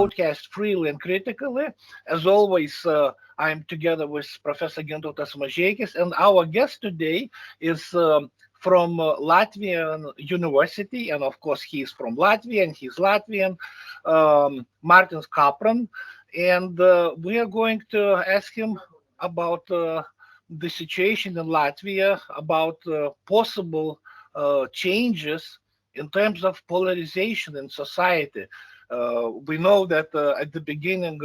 podcast freely and critically. As always, I'm together with Professor Gintautas Mažeikis, and our guest today is from Latvian University, and of course he's from Latvia, and he's Latvian, Mārtiņš Kaprāns, and we are going to ask him about the situation in Latvia, about possible changes in terms of polarization in society. We know that at the beginning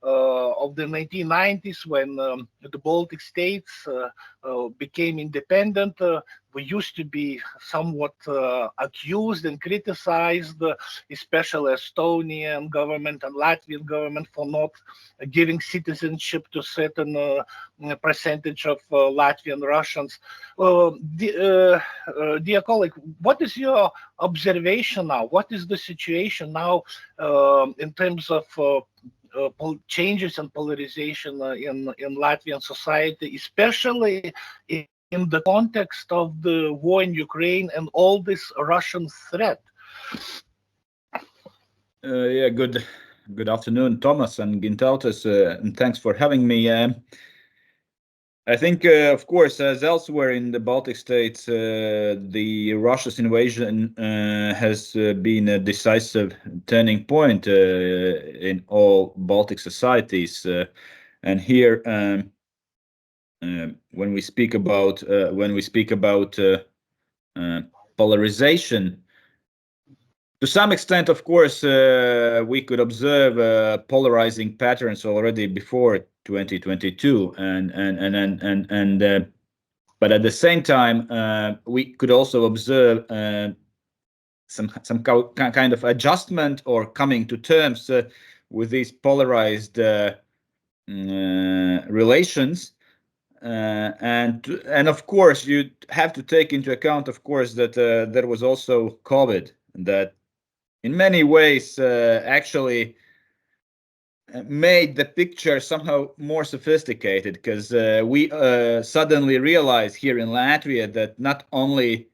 of the 1990s, when the Baltic States became independent, we used to be somewhat accused and criticized, especially Estonian government and Latvian government, for not giving citizenship to certain percentage of Latvian Russians. Dear colleague, what is your observation now? What is the situation now in terms of changes and polarization in Latvian society, especially in the context of the war in Ukraine and all this Russian threat? Good afternoon, Tomas and Gintautas, and thanks for having me. I think, of course, as elsewhere in the Baltic States, the Russia's invasion has been a decisive turning point in all Baltic societies. And here, when we speak about polarization, to some extent, of course, we could observe polarizing patterns already before 2022, but at the same time, we could also observe some kind of adjustment or coming to terms with these polarized relations. And of course, you have to take into account, of course, that there was also COVID that in many ways actually made the picture somehow more sophisticated, because we suddenly realized here in Latvia that not only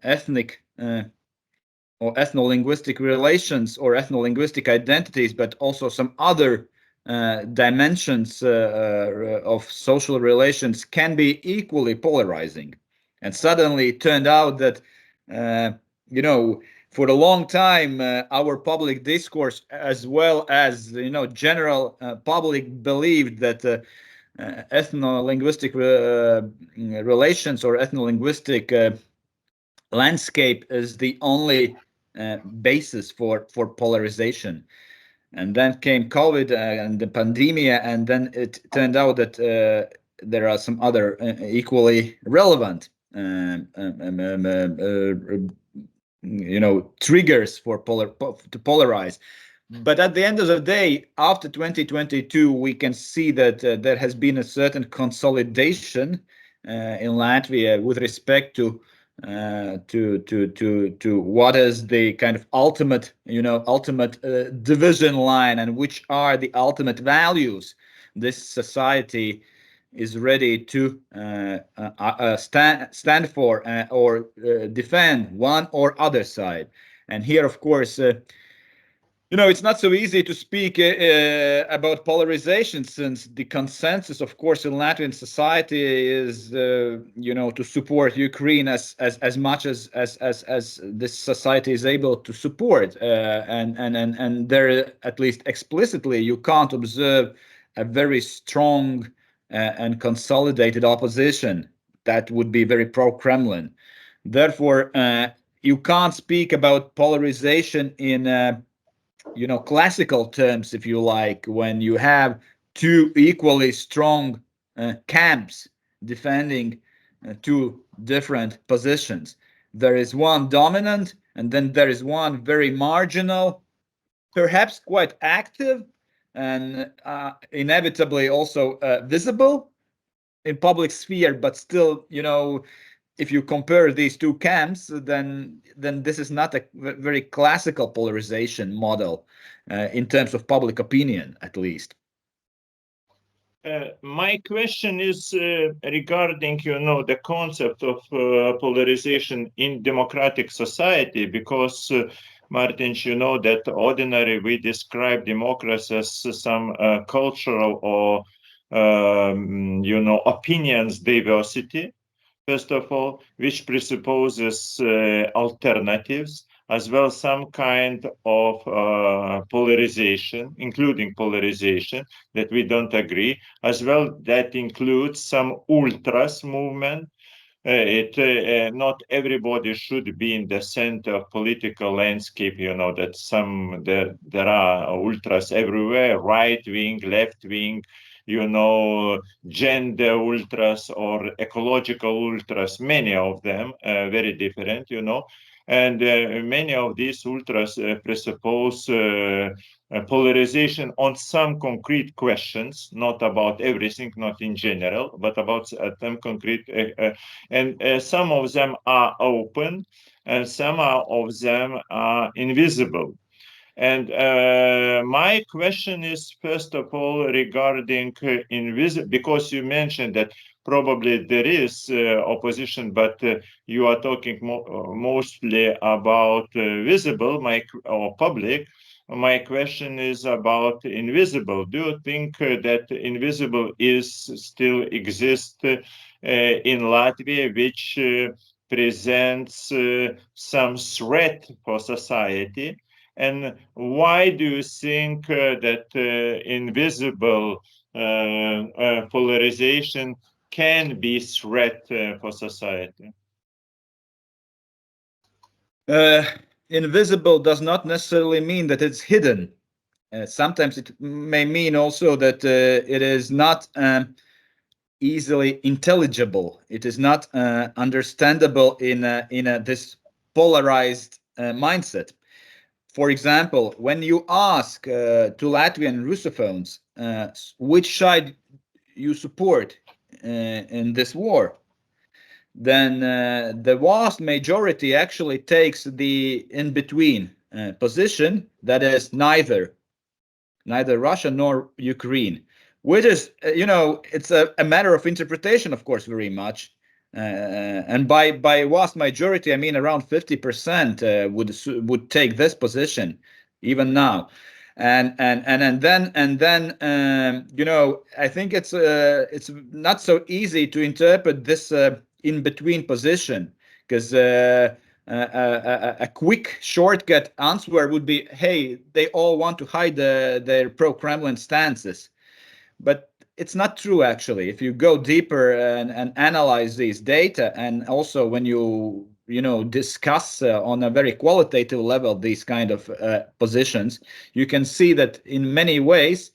ethnic or ethno-linguistic relations or ethno-linguistic identities, but also some other dimensions of social relations can be equally polarizing. And suddenly it turned out that, for a long time, our public discourse, as well as general public, believed that ethno-linguistic relations or ethno-linguistic landscape is the only basis for polarization. And then came COVID and the pandemic, and then it turned out that there are some other equally relevant triggers to polarize. But at the end of the day, after 2022, we can see that there has been a certain consolidation in Latvia with respect to what is the kind of ultimate division line, and which are the ultimate values this society is ready to stand for or defend, one or other side. And here, of course, it's not so easy to speak about polarization, since the consensus, of course, in Latvian society is, to support Ukraine as much as this society is able to support, and there, at least explicitly, you can't observe a very strong and consolidated opposition that would be very pro-Kremlin. Therefore, you can't speak about polarization in classical terms, if you like, when you have two equally strong camps defending two different positions. There is one dominant, and then there is one very marginal, perhaps quite active, and inevitably also visible in public sphere, but still, if you compare these two camps, then this is not a very classical polarization model in terms of public opinion, at least. My question is regarding, the concept of polarization in democratic society, because Mārtiņš, you know that ordinarily we describe democracy as some cultural or opinions diversity, first of all, which presupposes alternatives, as well as some kind of polarization, including polarization that we don't agree, as well that includes some ultras movement. Not everybody should be in the center of political landscape, you know, that there are ultras everywhere, right wing, left wing, you know, gender ultras or ecological ultras, many of them very different, you know. And many of these ultras presuppose polarization on some concrete questions, not about everything, not in general, but about some concrete. And some of them are open, and some of them are invisible. And my question is, first of all, regarding invisible, because you mentioned that probably there is opposition, but you are talking mostly about visible or public. My question is about invisible. Do you think that invisible still exists in Latvia, which presents some threat for society? And why do you think that invisible polarization can be threat for society? Invisible does not necessarily mean that it's hidden. Sometimes it may mean also that it is not easily intelligible. It is not understandable in this polarized mindset. For example, when you ask to Latvian Russophones which side you support in this war, then the vast majority actually takes the in-between position, that is neither Russia nor Ukraine, which is, it's a matter of interpretation, of course, very much. And by vast majority, I mean around 50% would take this position even now, and then I think it's not so easy to interpret this in between position, because a quick shortcut answer would be, hey, they all want to hide their pro-Kremlin stances, but it's not true, actually. If you go deeper and analyze these data, and also when you discuss on a very qualitative level these kind of positions, you can see that in many ways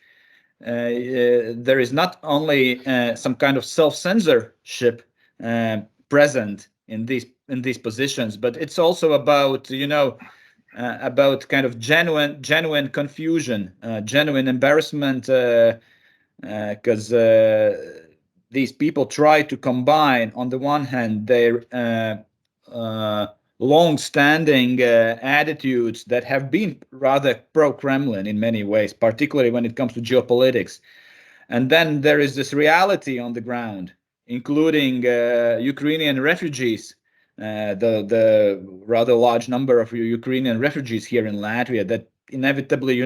there is not only some kind of self-censorship present in these positions, but it's also about about kind of genuine confusion, genuine embarrassment, because these people try to combine, on the one hand, their long-standing attitudes that have been rather pro-Kremlin in many ways, particularly when it comes to geopolitics. And then there is this reality on the ground, including Ukrainian refugees, the rather large number of Ukrainian refugees here in Latvia that inevitably,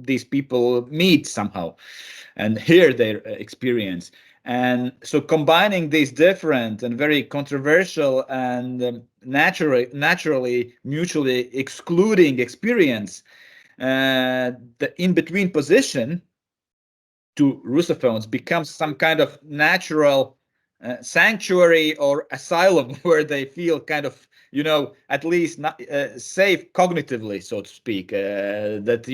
these people meet somehow and hear their experience. And so combining these different and very controversial and naturally mutually excluding experience, the in-between position to Russophones becomes some kind of natural sanctuary or asylum where they feel kind of, at least not, safe cognitively, so to speak, that,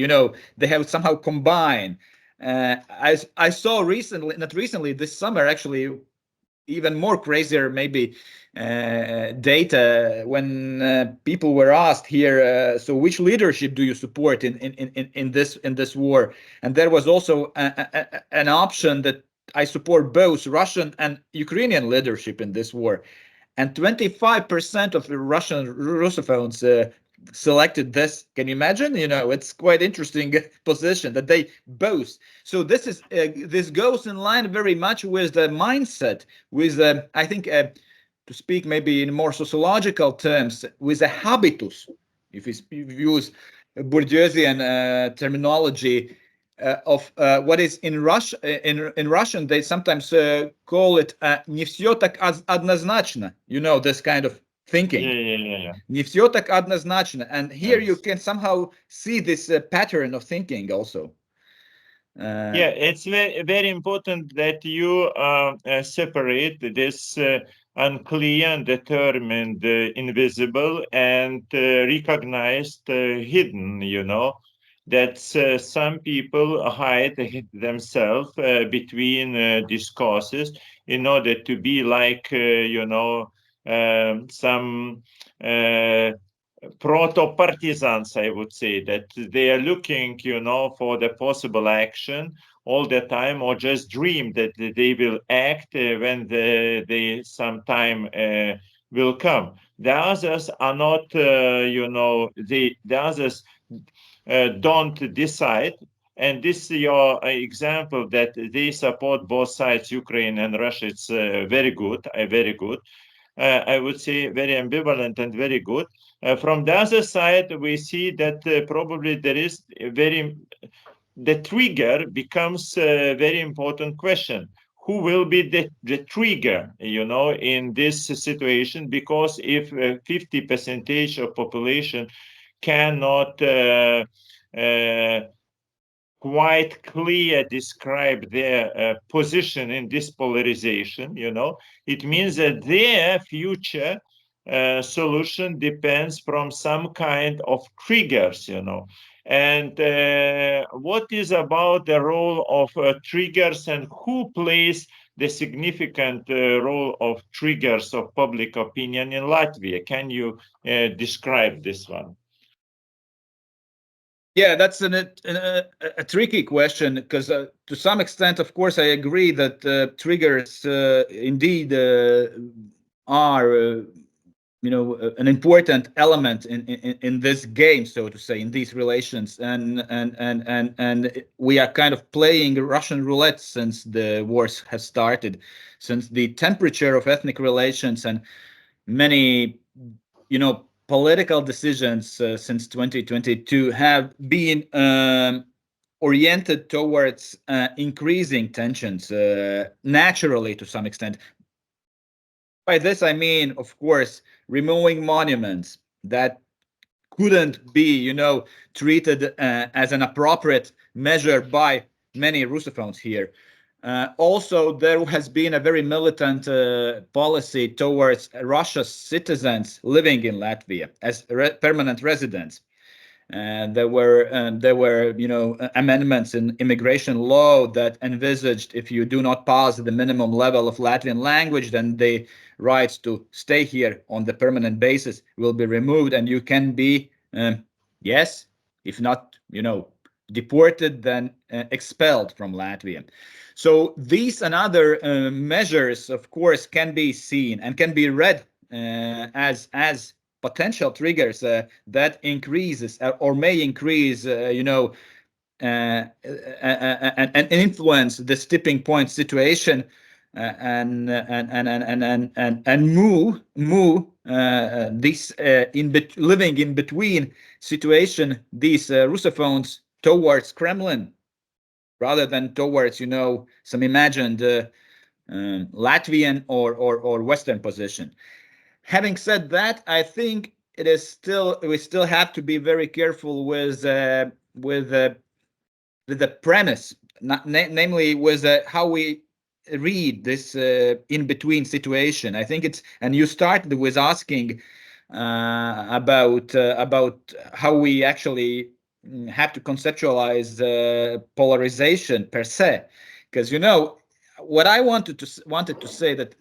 they have somehow combined. I saw this summer, actually, even more crazier maybe data when people were asked here, so which leadership do you support in this war? And there was also an option that I support both Russian and Ukrainian leadership in this war, and 25% of the Russian Russophones selected this. Can you imagine? It's quite interesting position that they both. So this goes in line very much with the mindset, with I think to speak maybe in more sociological terms, with a habitus if we use Bourdieusian terminology of what is in Russian, they sometimes call it "не всё так однозначно." You know, this kind of thinking. Yeah. Не всё так однозначно. And here you can somehow see this pattern of thinking also. It's very, very important that you separate this unclear, undetermined, invisible, and recognized hidden, you know, that some people hide themselves between discourses in order to be like, some proto-partisans, I would say, that they are looking, for the possible action all the time, or just dream that they will act when they sometime will come. The others are not, the others don't decide. And this is your example that they support both sides, Ukraine and Russia. It's very good, very good. I would say very ambivalent and very good. From the other side, we see that probably there is the trigger becomes a very important question. Who will be the trigger, in this situation? Because if 50% of population cannot quite clear describe their position in this polarization, it means that their future solution depends from some kind of triggers, And what is about the role of triggers, and who plays the significant role of triggers of public opinion in Latvia? Can you describe this one? Yeah, that's a tricky question, because to some extent, of course, I agree that triggers indeed are an important element in this game, so to say, in these relations, and we are kind of playing Russian roulette since the wars have started, since the temperature of ethnic relations and many political decisions since 2022 have been oriented towards increasing tensions naturally, to some extent. By this I mean, of course, removing monuments that couldn't be, treated as an appropriate measure by many Russophones here. Also, there has been a very militant policy towards Russia's citizens living in Latvia as permanent residents. There were amendments in immigration law that envisaged, if you do not pass the minimum level of Latvian language, then the rights to stay here on the permanent basis will be removed, and you can be, yes, if not, deported, then expelled from Latvia. So these and other measures, of course, can be seen and can be read as potential triggers that increases or may increase, and influence this tipping point situation, and move this living in between situation, these Russophones, towards Kremlin, rather than towards some imagined Latvian or Western position. Having said that, I think we still have to be very careful with the premise, namely with how we read this in between situation. I think and you started with asking about how we actually have to conceptualize polarization per se, because what I wanted to say that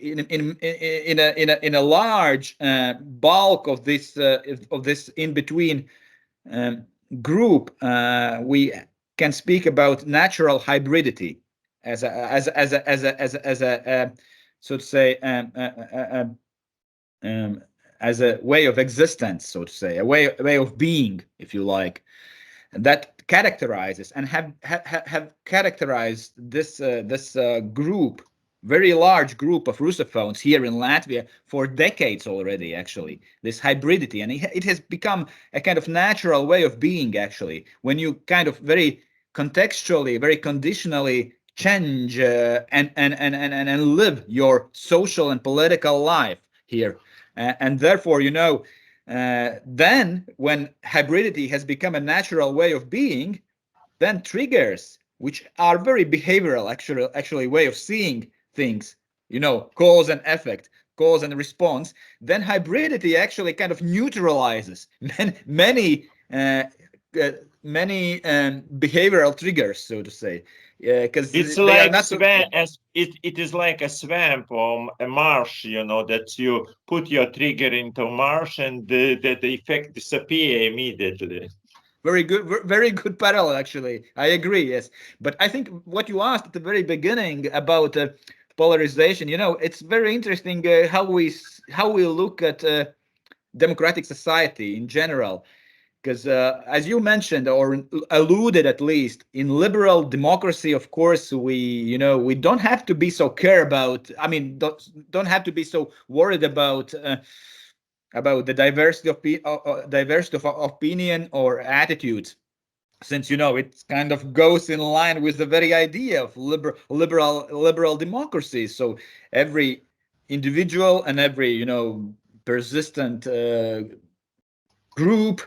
in a large bulk of this in between group, we can speak about natural hybridity as a so to say as a way of existence, so to say, a way of being, if you like, that characterizes and have characterized this group very large group of Russophones here in Latvia for decades already, actually, this hybridity. And it has become a kind of natural way of being, actually, when you kind of very contextually, very conditionally change and live your social and political life here. And therefore, then when hybridity has become a natural way of being, then triggers, which are very behavioral, actually way of seeing things, cause and effect, cause and response, then hybridity actually kind of neutralizes many behavioral triggers, so to say. Because it's like it is like a swamp or a marsh, that you put your trigger into marsh and the effect disappear immediately. Very good parallel, actually. I agree, yes. But I think what you asked at the very beginning about polarization, it's very interesting how we look at democratic society in general. Because as you mentioned, or alluded at least, in liberal democracy, of course, we don't have to be so don't have to be so worried about the diversity of opinion or attitudes, since it kind of goes in line with the very idea of liberal democracy. So every individual and every persistent group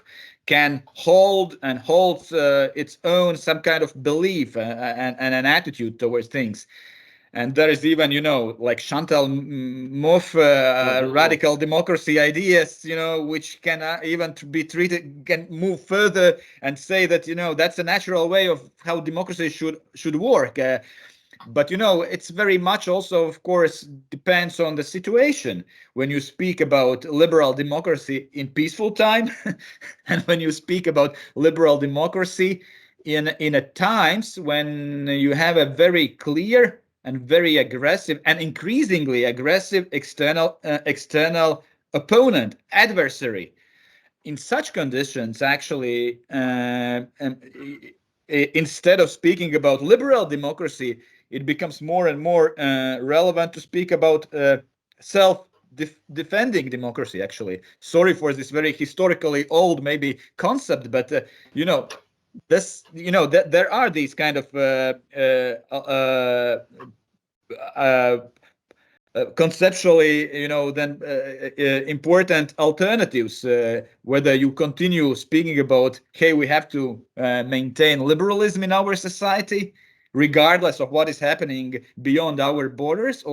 can holds its own some kind of belief and an attitude towards things. And there is even, like Chantal Mouffe radical democracy ideas, which can even be treated, can move further and say that, that's a natural way of how democracy should work. But, it's very much also, of course, depends on the situation. When you speak about liberal democracy in peaceful time, and when you speak about liberal democracy in a times when you have a very clear and very aggressive and increasingly aggressive external opponent, adversary. In such conditions, actually, instead of speaking about liberal democracy, it becomes more and more relevant to speak about self-defending democracy, actually. Sorry for this very historically old, maybe, concept, but, there are these kind of conceptually, then important alternatives, whether you continue speaking about, hey, we have to maintain liberalism in our society, regardless of what is happening beyond our borders,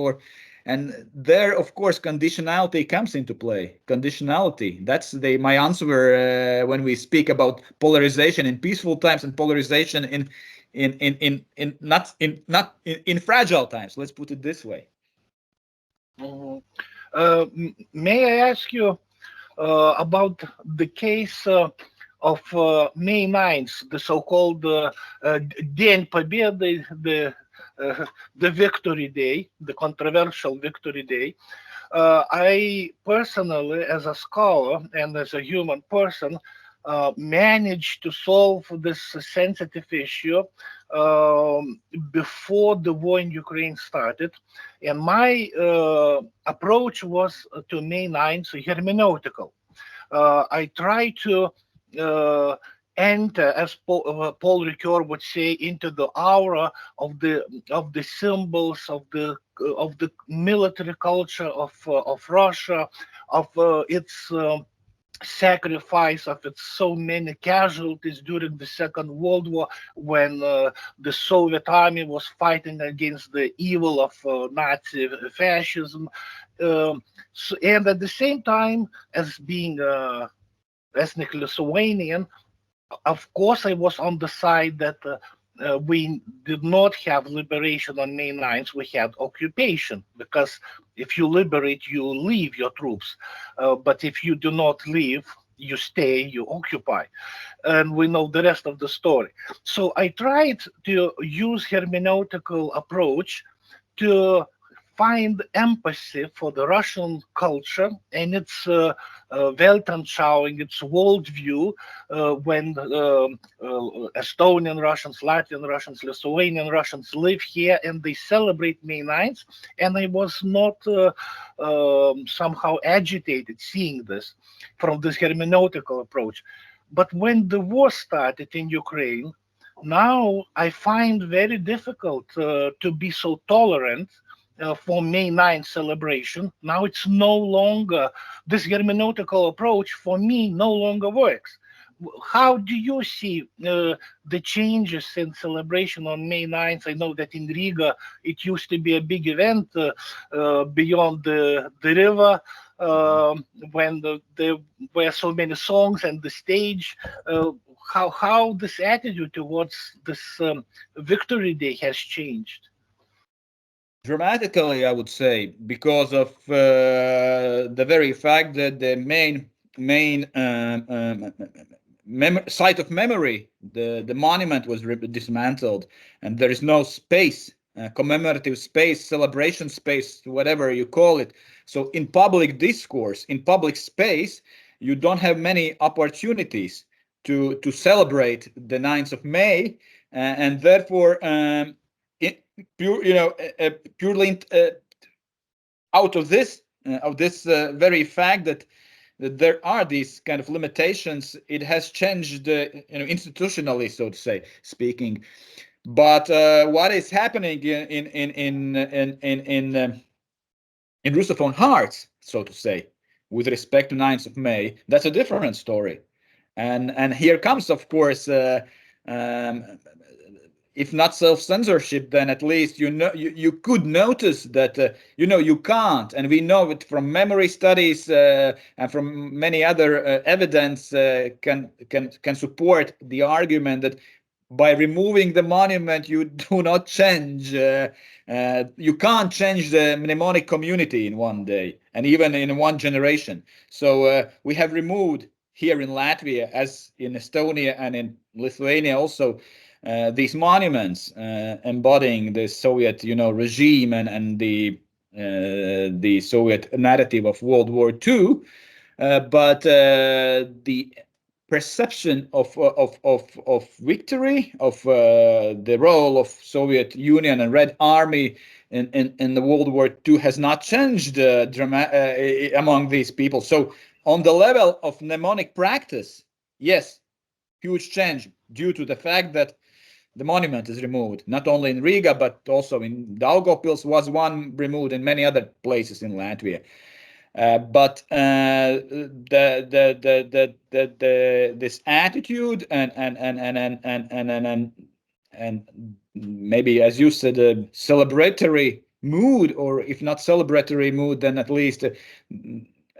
and there, of course, conditionality comes into play. Conditionality. That's my answer when we speak about polarization in peaceful times and polarization in fragile times. Let's put it this way. May I ask you about the case of May 9th, the so-called День Победы, the victory day, the controversial victory day? I personally, as a scholar and as a human person, managed to solve this sensitive issue before the war in Ukraine started. And my approach was to May 9th hermeneutical. I try to enter, as Paul Ricoeur would say, into the aura of the symbols of the military culture of Russia, of its sacrifice, of its so many casualties during the Second World War, when the Soviet army was fighting against the evil of Nazi fascism, and at the same time, as being ethnic Lithuanian, of course, I was on the side that we did not have liberation on May 9th, we had occupation, because if you liberate, you leave your troops. But if you do not leave, you stay, you occupy. And we know the rest of the story. So I tried to use hermeneutical approach to find empathy for the Russian culture and its Weltanschauung, its worldview, when Estonian Russians, Latvian Russians, Lithuanian Russians live here and they celebrate May 9th. And I was not somehow agitated seeing this from this hermeneutical approach. But when the war started in Ukraine, now I find very difficult to be so tolerant for May 9th celebration. Now it's no longer, this hermeneutical approach for me no longer works. How do you see the changes in celebration on May 9th? I know that in Riga it used to be a big event beyond the river, when there were so many songs and the stage. How this attitude towards this Victory Day has changed? Dramatically, I would say, because of the very fact that the main site of memory, the monument was dismantled, and there is no space, commemorative space, celebration space, whatever you call it. So in public discourse, in public space, you don't have many opportunities to celebrate the 9th of May, and therefore purely out of this very fact that there are these kind of limitations, it has changed institutionally, so to say, speaking. But what is happening in Russophone hearts, so to say, with respect to 9th of May, that's a different story. And here comes, of course, if not self-censorship, then at least you could notice that you can't, and we know it from memory studies and from many other evidence can support the argument that by removing the monument you do not change. You can't change the mnemonic community in one day and even in one generation. So we have removed here in Latvia, as in Estonia and in Lithuania also, these monuments embodying the Soviet, regime and the Soviet narrative of World War II, but the perception of victory, of the role of Soviet Union and Red Army in the World War II has not changed among these people. So on the level of mnemonic practice, yes, huge change due to the fact that the monument is removed, not only in Riga, but also in Daugavpils was one removed, in many other places in Latvia. But this attitude and maybe, as you said, a celebratory mood, or if not celebratory mood, then at least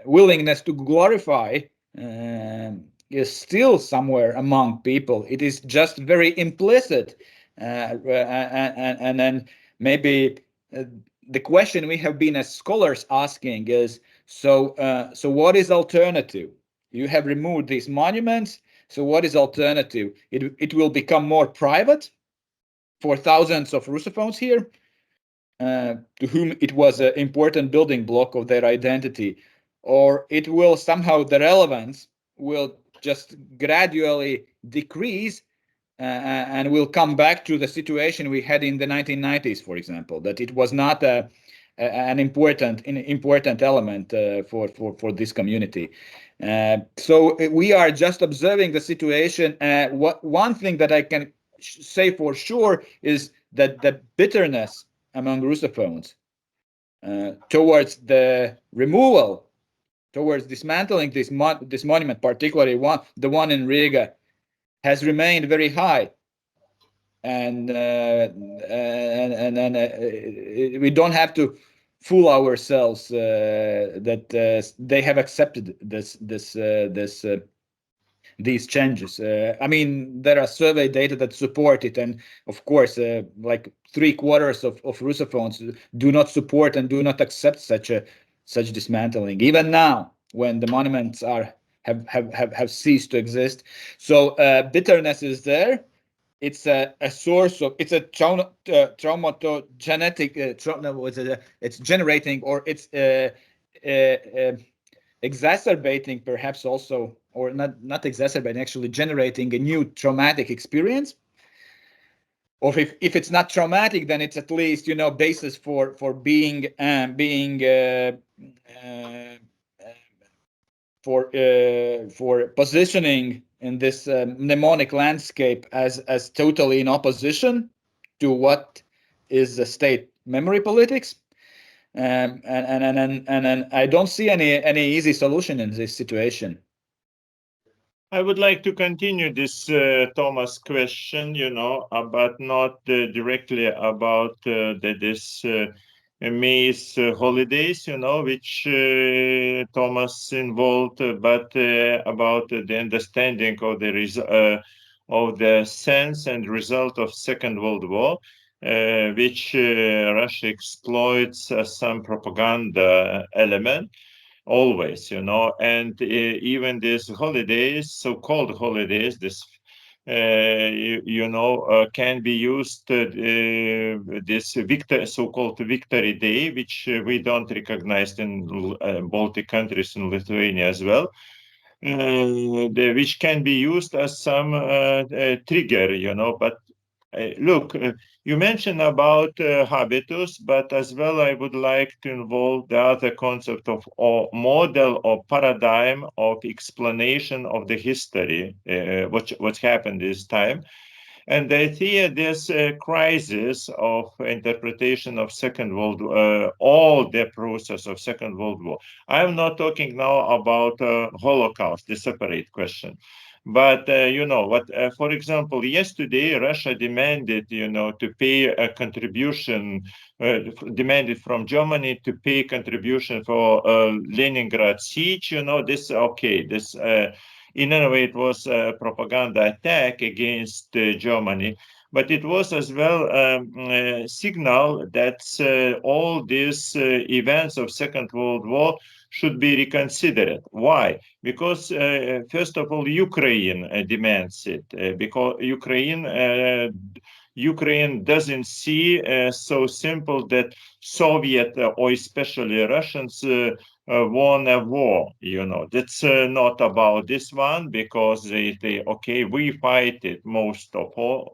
willingness to glorify is still somewhere among people. It is just very implicit, and then maybe the question we have been as scholars asking is, so what is alternative? You have removed these monuments, so what is alternative? It will become more private for thousands of Russophones here, to whom it was an important building block of their identity, or it will somehow, the relevance will just gradually decrease, and we'll come back to the situation we had in the 1990s, for example, that it was not an important element for this community. So we are just observing the situation. One thing that I can say for sure is that the bitterness among Russophones towards the removal, towards dismantling this monument, particularly the one in Riga, has remained very high, and we don't have to fool ourselves that they have accepted these changes. I mean, there are survey data that support it, and of course, like 3/4 of Russophones do not support and do not accept such dismantling, even now when the monuments have ceased to exist. So bitterness is there. it's a source of, it's a traumagenetic, it's generating, or it's exacerbating perhaps also, or not exacerbating, actually generating a new traumatic experience. Or if it's not traumatic, then it's at least, basis for being for positioning in this mnemonic landscape as totally in opposition to what is the state memory politics. And I don't see any easy solution in this situation. I would like to continue this Thomas question, but not directly about this May's holidays, which Thomas involved, but about the understanding of the sense and result of Second World War, which Russia exploits as some propaganda element. Always, and even these holidays, so-called holidays, this can be used, this so-called Victory Day, which we don't recognize in Baltic countries and Lithuania as well, which can be used as some trigger, but look, you mentioned about habitus, but as well I would like to involve the other concept of model or paradigm of explanation of the history, what's happened this time. And the idea, this crisis of interpretation of Second World War, all the process of Second World War. I'm not talking now about Holocaust, the separate question. But, for example, yesterday, Russia demanded, to pay a contribution, demanded from Germany to pay contribution for Leningrad siege. This, okay, this, in any way, it was a propaganda attack against Germany. But it was as well a signal that all these events of Second World War should be reconsidered. Why? Because, first of all, Ukraine demands it, because Ukraine doesn't see so simple that Soviet or especially Russians won a war. That's not about this one, because they okay, we fight it most of all.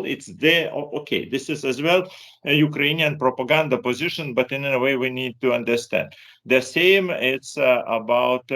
It's there. Okay, this is as well a Ukrainian propaganda position, but in a way we need to understand. The same it's about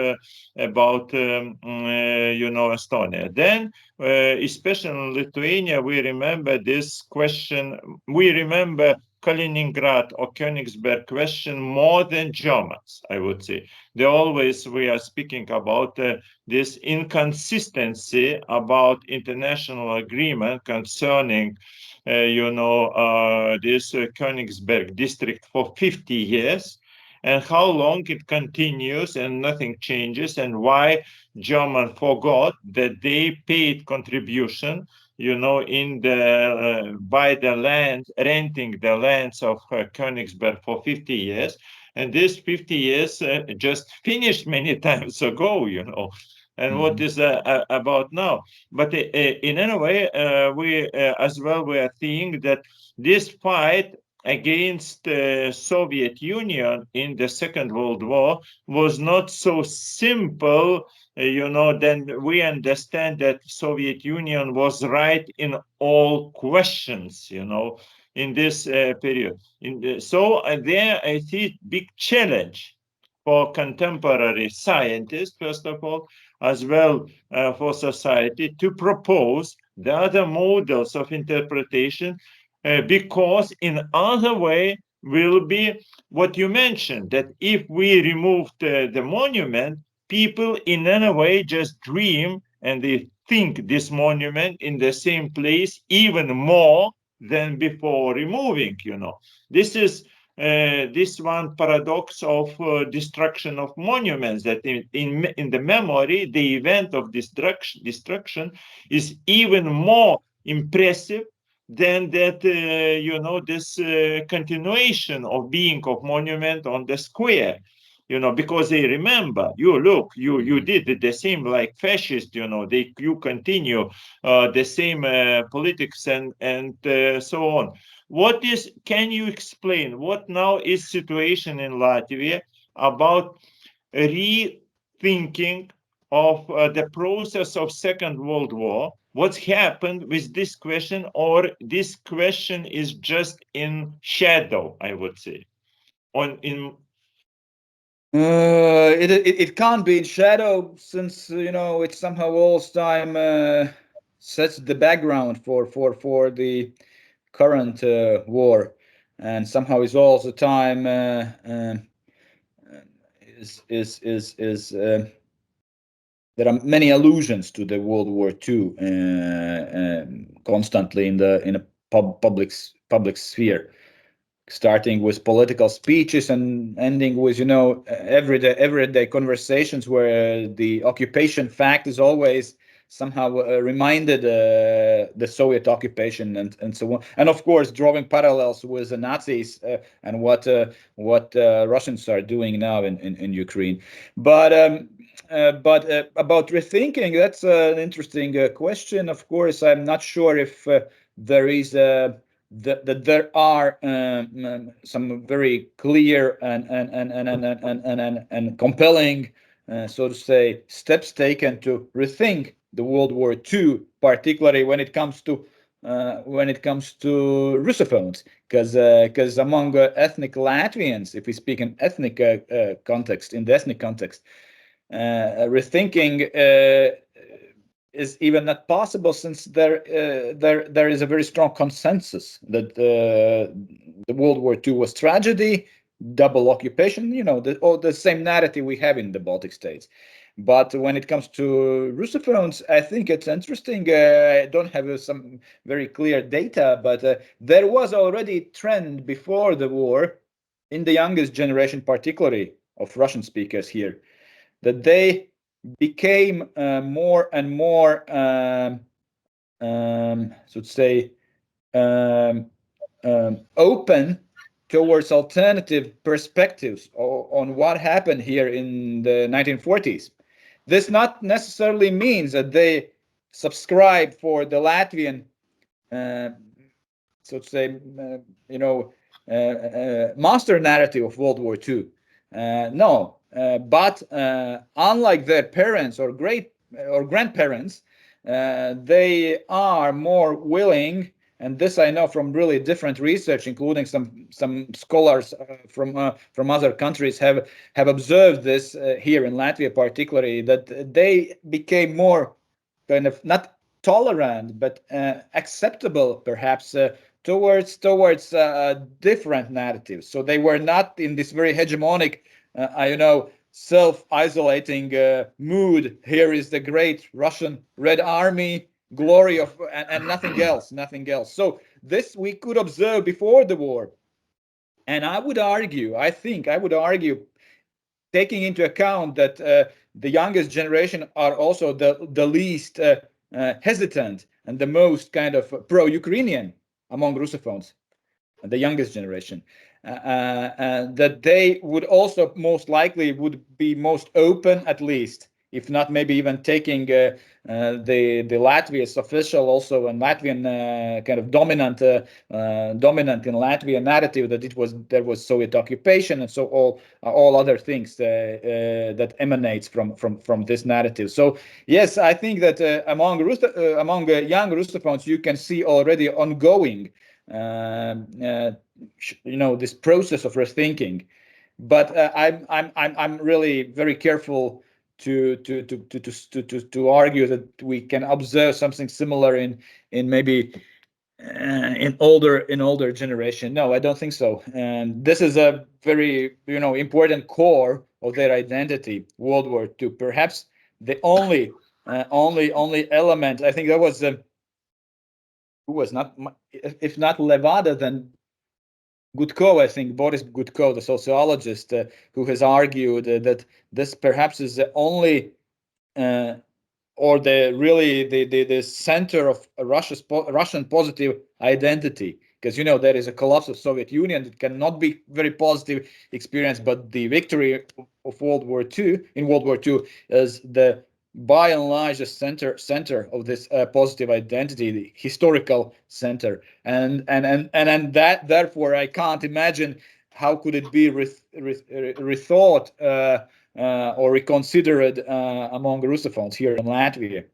Estonia. Then, especially in Lithuania, we remember this question. We remember Kaliningrad or Königsberg question more than Germans, I would say. We are speaking about this inconsistency about international agreement concerning, this Königsberg district for 50 years. And how long it continues and nothing changes, and why Germans forgot that they paid contribution, in the by the land, renting the lands of Königsberg for 50 years, and this 50 years just finished many times ago, And what is about now? But in any way, we as well we are seeing that this fight against the Soviet Union in the Second World War was not so simple, then we understand that Soviet Union was right in all questions, in this period. So there I see big challenge for contemporary scientists, first of all, as well for society, to propose the other models of interpretation, because in other way will be what you mentioned, that if we remove the monument, people in any way just dream and they think this monument in the same place even more than before removing, This is this one paradox of destruction of monuments, that in the memory, the event of destruction is even more impressive than that, this continuation of being of monument on the square. because they remember, you did the same like fascist, you continue the same politics and so on. Can you explain what now is situation in Latvia about rethinking of the process of Second World War? What's happened with this question, or this question is just in shadow, I would say? It can't be in shadow, since it somehow all time sets the background for the current war, and somehow is all the time is there are many allusions to the World War II constantly in a public sphere, starting with political speeches and ending with everyday conversations where the occupation fact is always somehow reminded the Soviet occupation and so on, and of course drawing parallels with the Nazis and what Russians are doing now in Ukraine. But about rethinking, that's an interesting question. Of course, I'm not sure if there is that there are some very clear and compelling, so to say, steps taken to rethink the World War II, particularly when it comes to Russophones, because among ethnic Latvians, if we speak in ethnic context, rethinking is even not possible, since there is a very strong consensus that the World War II was tragedy, double occupation, the same narrative we have in the Baltic States. But when it comes to Russophones, I think it's interesting. I don't have some very clear data, but there was already a trend before the war in the youngest generation, particularly of Russian speakers here, that they became more and more, so to say, open towards alternative perspectives on what happened here in the 1940s. This not necessarily means that they subscribe for the Latvian, so to say, master narrative of World War II. No, but unlike their parents or grandparents, they are more willing, and this I know from really different research, including some scholars from other countries have observed this here in Latvia, particularly, that they became more kind of not tolerant but acceptable, perhaps, towards different narratives. So they were not in this very hegemonic, self-isolating mood. Here is the great Russian Red Army, glory of, and nothing else. So this we could observe before the war, and I would argue, taking into account that the youngest generation are also the least hesitant and the most kind of pro-Ukrainian among Russophones, the youngest generation, that they would also most likely would be most open, at least, if not maybe even taking the Latvia's official also and Latvian kind of dominant in Latvia narrative that there was Soviet occupation, and so all other things that emanates from this narrative. So yes, I think that among young Russophones you can see already ongoing this process of rethinking, but I'm really very careful to argue that we can observe something similar in maybe in older generation. No, I don't think so. And this is a very important core of their identity. World War II, perhaps the only element. I think that was who was not, if not Levada, then Gutko, I think Boris Gutko, the sociologist, who has argued that this perhaps is the only or the center of Russian positive identity because there is a collapse of Soviet Union. It cannot be very positive experience, but the victory of World War II is the by and large the center of this positive identity, the historical center, and that therefore I can't imagine how could it be rethought or reconsidered among Russophones here in Latvia.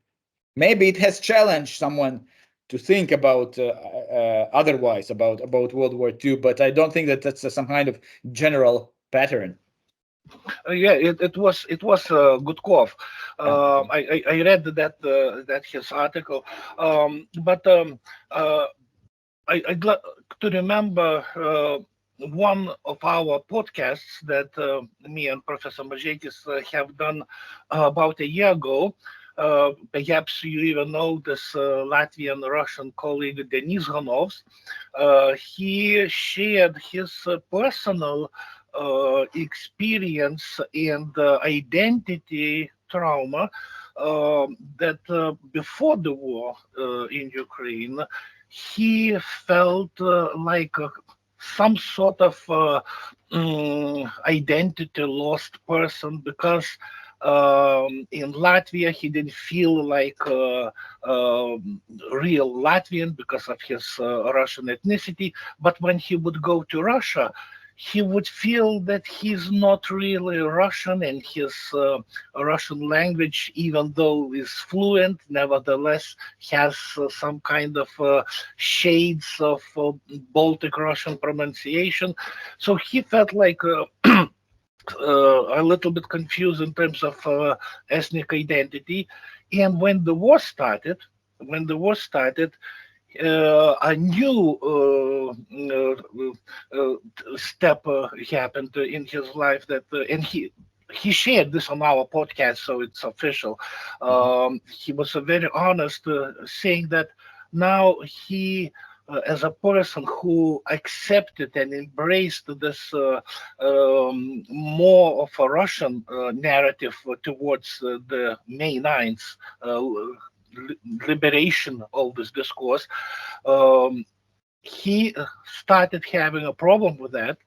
Maybe it has challenged someone to think about otherwise about World War II, but I don't think that that's some kind of general pattern. Yeah, it was Gudkov. I read that his article, but I'd like to remember one of our podcasts that me and Professor Mažeikis have done about a year ago. Perhaps you even know this Latvian Russian colleague Denis Hanovs. He shared his personal experience and identity trauma that before the war in Ukraine, he felt like some sort of identity lost person, because in Latvia he didn't feel like real Latvian because of his Russian ethnicity. But when he would go to Russia, he would feel that he's not really Russian, and his Russian language, even though is fluent, nevertheless has some kind of shades of Baltic Russian pronunciation. So he felt like a little bit confused in terms of ethnic identity. And when the war started, a new step happened in his life, that and he shared this on our podcast, so it's official. He was very honest, saying that now he, as a person who accepted and embraced this more of a Russian narrative towards the May 9th liberation of this discourse, he started having a problem with that.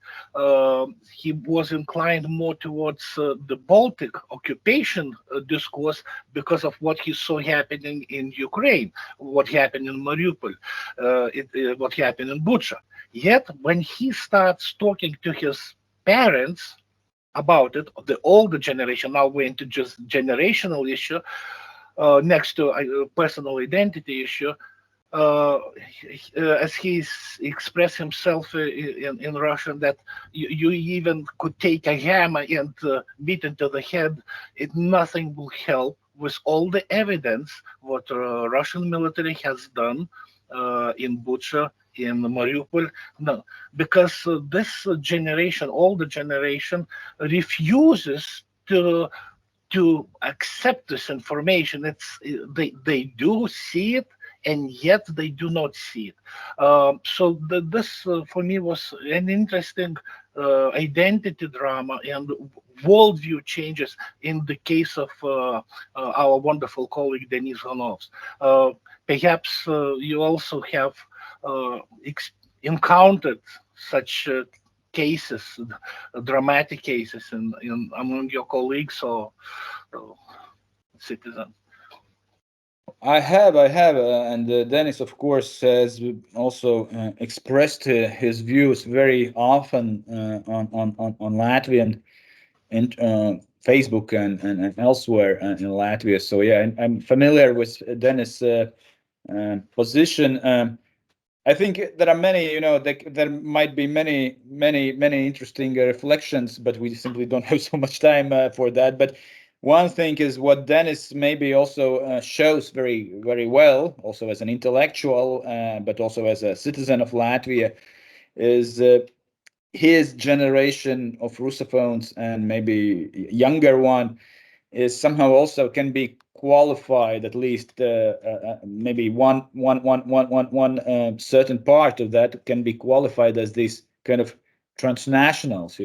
He was inclined more towards the Baltic occupation discourse because of what he saw happening in Ukraine, what happened in Mariupol, what happened in Bucha. Yet, when he starts talking to his parents about it, the older generation, now we're into just generational issue, next to personal identity issue, as he expressed himself in Russian, that you even could take a hammer and beat into the head, nothing will help with all the evidence what Russian military has done in Bucha, in Mariupol. No, because this generation, older generation, refuses to accept this information. They do see it, and yet they do not see it. So this for me was an interesting identity drama and worldview changes in the case of our wonderful colleague Denis Hanovs. Perhaps you also have encountered such cases, dramatic cases in among your colleagues or citizens. I have, and Dennis, of course, has also expressed his views very often on Latvian and Facebook and elsewhere in Latvia. So yeah, I'm familiar with Dennis' position. I think there are many, there might be many interesting reflections, but we simply don't have so much time for that. But one thing is what Dennis maybe also shows very, very well, also as an intellectual, but also as a citizen of Latvia, is his generation of Russophones and maybe younger one is somehow also can be qualified, at least maybe one certain part of that can be qualified as these kind of transnationals.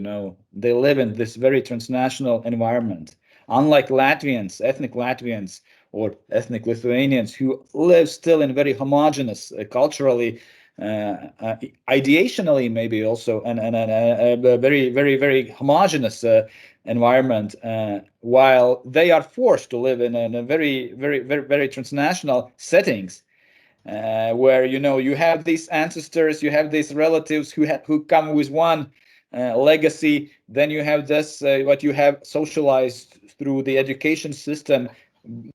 They live in this very transnational environment, unlike Latvians, ethnic Latvians or ethnic Lithuanians, who live still in very homogeneous, culturally ideationally maybe also, and a very, very, very homogeneous environment, while they are forced to live in a very, very, very, very transnational settings, where you have these ancestors, you have these relatives who come with one legacy. Then you have this what you have socialized through the education system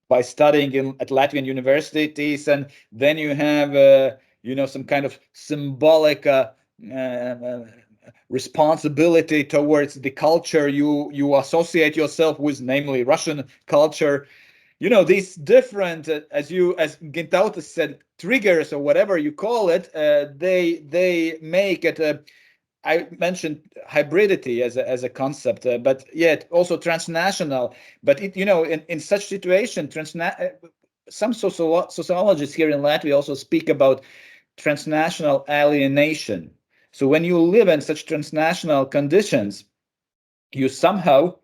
by studying at Latvian universities, and then you have some kind of symbolic responsibility towards the culture you associate yourself with, namely Russian culture. These different, as Gintautas said, triggers or whatever you call it, they make it. I mentioned hybridity as a concept, but yet also transnational. But in such situation, some sociologists here in Latvia also speak about transnational alienation. So when you live in such transnational conditions, you somehow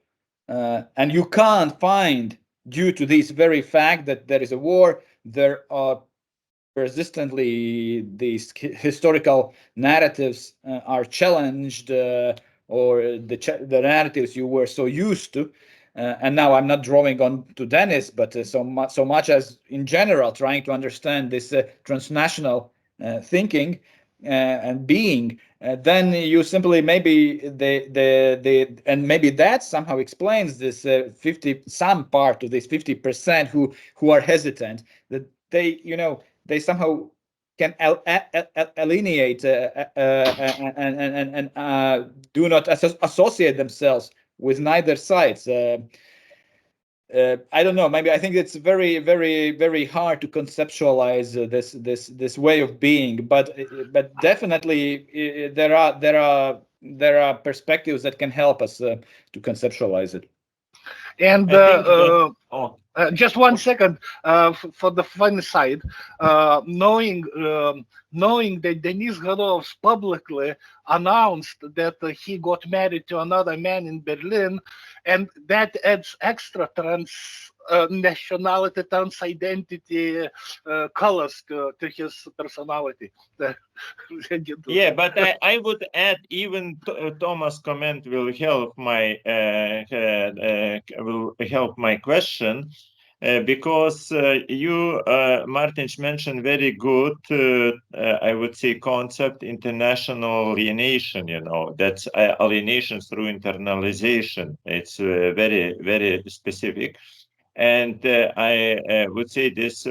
and you can't find, due to this very fact that there is a war, there are persistently these historical narratives are challenged, or the narratives you were so used to. And now I'm not drawing on to Dennis, but so much as in general trying to understand this transnational thinking and being. Then you simply maybe and maybe that somehow explains this some part of this 50% who are hesitant, that they somehow can alienate and do not associate themselves with neither sides. I don't know. Maybe I think it's very, very, very hard to conceptualize this way of being, but definitely there are perspectives that can help us to conceptualize it. And just 1 second, for the funny side, knowing that Denis Godovs publicly announced that he got married to another man in Berlin, and that adds extra nationality, trans identity colors to his personality. Yeah, but I would add, even Tomas' comment will help my question, because you, Mārtiņš, mentioned very good, I would say, concept, international alienation. That's alienation through internalization. It's very, very specific. And I would say this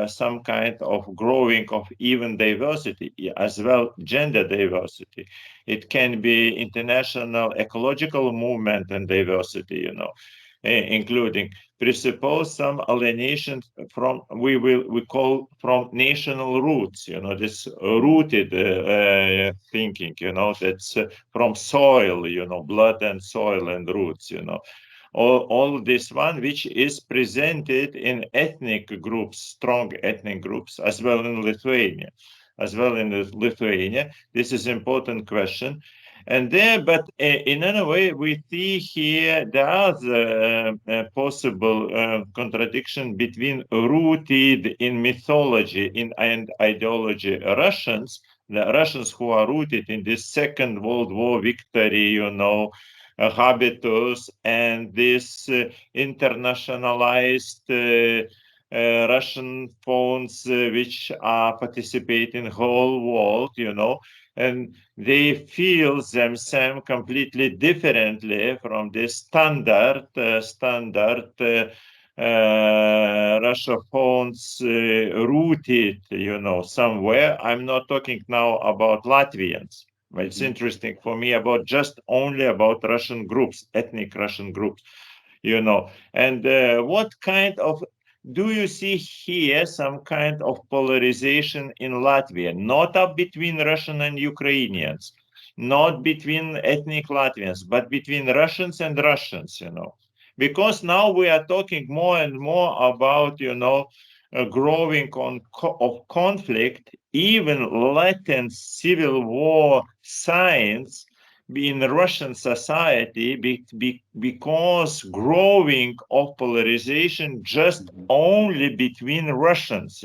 some kind of growing of even diversity, as well gender diversity. It can be international ecological movement and diversity, including presuppose some alienation from we call from national roots. This rooted thinking. That's from soil. Blood and soil and roots. All this one, which is presented in ethnic groups, strong ethnic groups, as well in Lithuania. This is important question. And there, but in any way, we see here there's a possible contradiction between rooted in mythology and ideology Russians, the Russians who are rooted in this Second World War victory, habitus, and this internationalized Russian phones which participate in whole world, and they feel themselves completely differently from the standard Russia phones rooted, somewhere. I'm not talking now about Latvians. It's interesting for me only about Russian groups, ethnic Russian groups, and what kind of, do you see here some kind of polarization in Latvia, not up between Russian and Ukrainians, not between ethnic Latvians, but between Russians and Russians, because now we are talking more and more about, growing of conflict, even latent civil war signs in Russian society, because growing of polarization just only between Russians,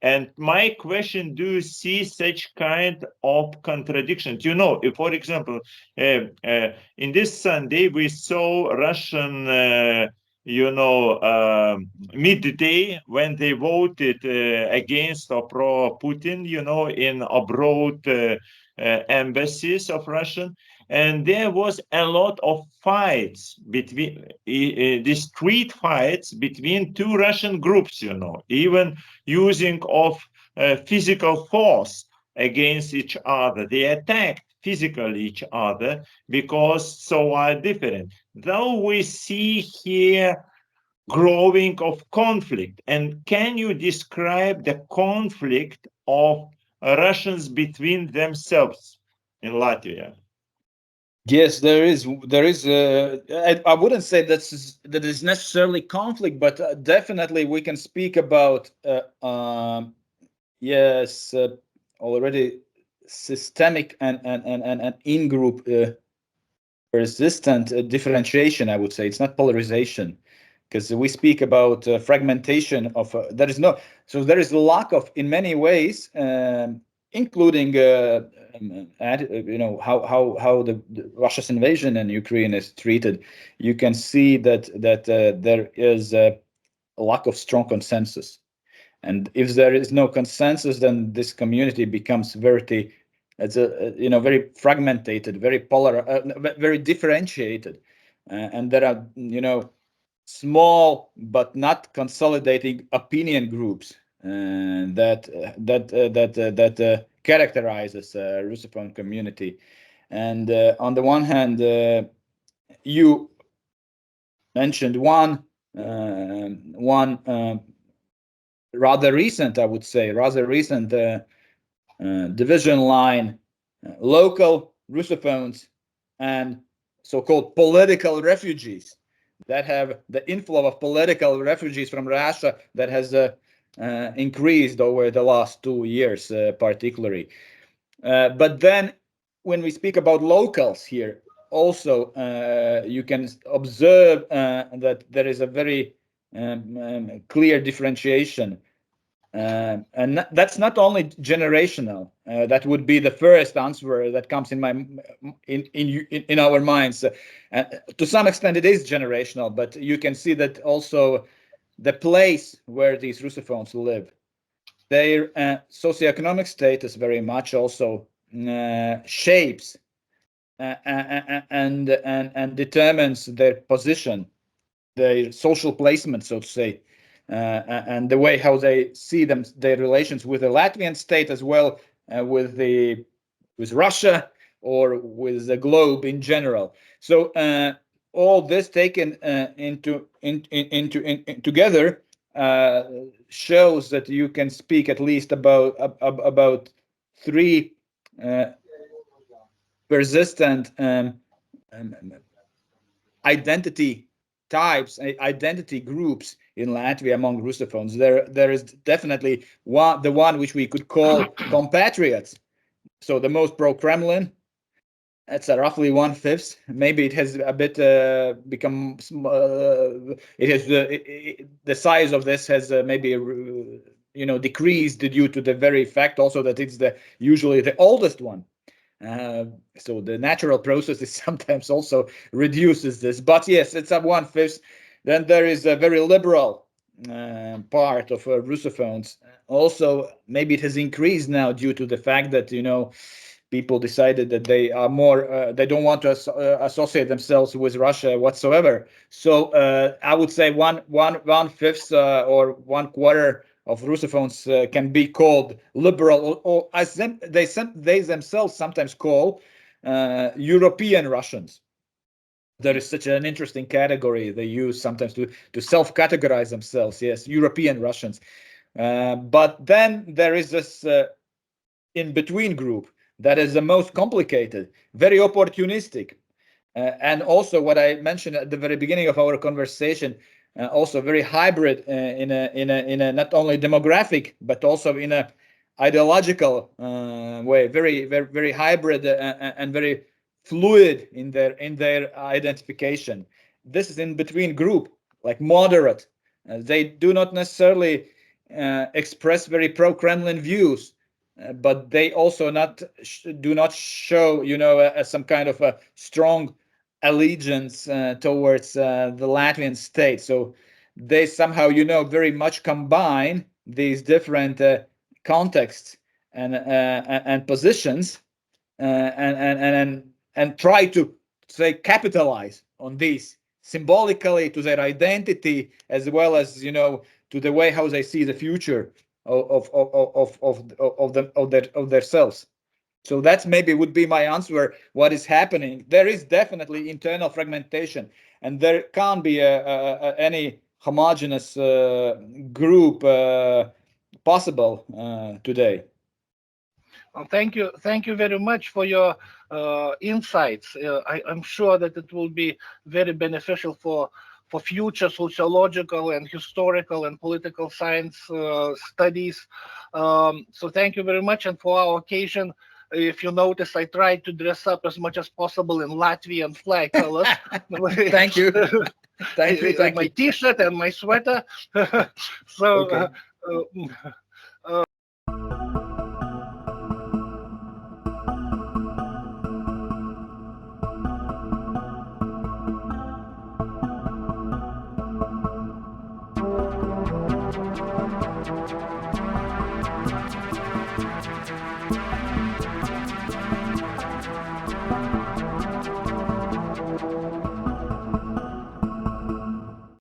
And my question, do you see such kind of contradictions? You know, if, for example, in this Sunday, we saw Russian, midday when they voted against or pro Putin, in abroad embassies of Russian. And there was a lot of fights between the street fights between two Russian groups, even using of physical force against each other. They attacked physically each other because so are different. Though we see here growing of conflict, and can you describe the conflict of Russians between themselves in Latvia? Yes, there is. I wouldn't say that is necessarily conflict, but definitely we can speak about already systemic and in-group persistent differentiation. I would say it's not polarization, because we speak about fragmentation of. There is a lack of, in many ways, including how the Russia's invasion in Ukraine is treated. You can see that there is a lack of strong consensus, and if there is no consensus, then this community becomes very fragmented, very polar, very differentiated, and there are small but not consolidating opinion groups that characterizes Russophone community. And on the one hand, you mentioned one rather recent division line, local Russophones and so-called political refugees, that have the inflow of political refugees from Russia that has increased over the last 2 years, particularly. But then when we speak about locals here, also you can observe that there is a very clear differentiation. And that's not only generational. That would be the first answer that comes in our minds. To some extent, it is generational, but you can see that also the place where these Russophones live, their socioeconomic status very much also shapes and determines their position, their social placement, so to say. And the way how they see their relations with the Latvian state, as well with Russia or with the globe in general. So all this taken together shows that you can speak at least about three persistent identity types, identity groups in Latvia among Russophones. There is definitely the one which we could call compatriots. So the most pro-Kremlin, that's roughly 1/5. Maybe it has a bit become. It has the size of this has maybe decreased due to the very fact also that it's usually the oldest one. So the natural process is sometimes also reduces this, but yes, it's a 1/5. Then there is a very liberal part of Russophones. Also, maybe it has increased now due to the fact that people decided that they are more. They don't want to associate themselves with Russia whatsoever. So I would say 1/5 or 1/4 of Russophones can be called liberal, or as they themselves sometimes call European Russians. There is such an interesting category they use sometimes to self-categorize themselves. Yes, European Russians. But then there is this in-between group that is the most complicated, very opportunistic, and also what I mentioned at the very beginning of our conversation. Also very hybrid in a not only demographic but also in a ideological way. Very hybrid and very fluid in their identification. This is in between group, like moderate. They do not necessarily express very pro-Kremlin views, but they also do not show, some kind of a strong allegiance towards the Latvian state. So they somehow, very much combine these different contexts and positions, and try to say capitalize on these symbolically to their identity, as well as to the way how they see the future of themselves. So that's maybe would be my answer. What is happening? There is definitely internal fragmentation, and there can't be any homogeneous group possible today. Well, thank you very much for your insights. I'm sure that it will be very beneficial for future sociological and historical and political science studies. So thank you very much. And for our occasion, if you notice, I tried to dress up as much as possible in Latvian flag colors. Thank you. Thank you. My T-shirt and my sweater. So. Okay.